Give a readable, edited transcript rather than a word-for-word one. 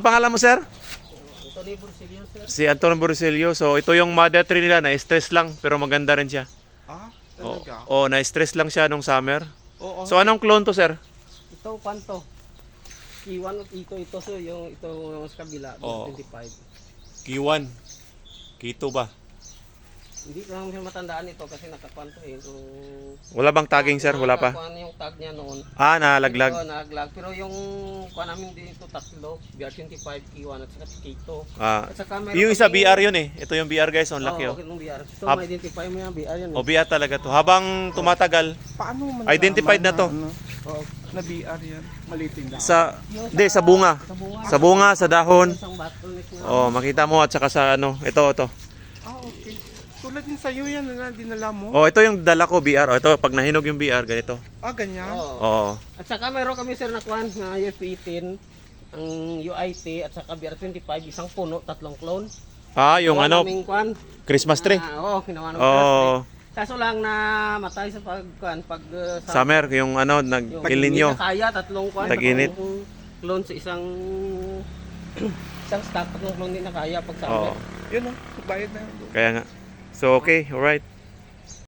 Pangalan mo, sir? Anthony Borsilio, sir. Si Anton Borsilio. So, ito yung mother tree nila. Na-stress lang, pero maganda rin siya. Ah, Oo, talaga? na-stress lang siya nung summer. Oo. So, anong clone to, sir? Ito, panto. Kiwan at ito. So, ito yung sa kabila, Oo. 25. K1. K2 ba? Hindi ko lang matandaan ito kasi nakapanto eh. So, Wala bang tagging, sir? Wala pa? nakakuha yung tag niya noon. Nalaglag. Ito, nalaglag. Pero yung kuha namin dito tatlo, BR25, Kiwan at saka K2. At saka meron Yung isa kaming- BR yun eh. Ito yung BR, guys. Ang laki, Oo, oh. okay, nung BR. So, Hab- ma-identify mo yung BR yan. O, BR talaga to. Habang tumatagal, Paano mo Identified na to. Oo. Na BR yan? Maliting na. sa bunga. Sa bunga, sa dahon. Isang bottleneck na. Oh, makita mo at saka sa ito. Ah, okay. Tulad din sa'yo yan na dinala mo? Oh, ito yung dala ko BR. Oh, ito pag nahinog yung BR, ganito. Ah, ganyan? Oo. Oo. At saka meron kami sir na kwan na UF18, ang UIT at saka BR25, isang puno, tatlong clone. Yung Naming kwan. Christmas tree. Oo, ginawa ng Oo. Christmas tree. Kaso lang na matay sa Summer, yung yung El Nino. Hindi na kaya, tatlong kwan. Tag-init. tatlong clone sa isang isang stock, tatlong clone din na kaya pag Oo. summer. Yun o, bayad na. Kaya nga. So, okay, alright.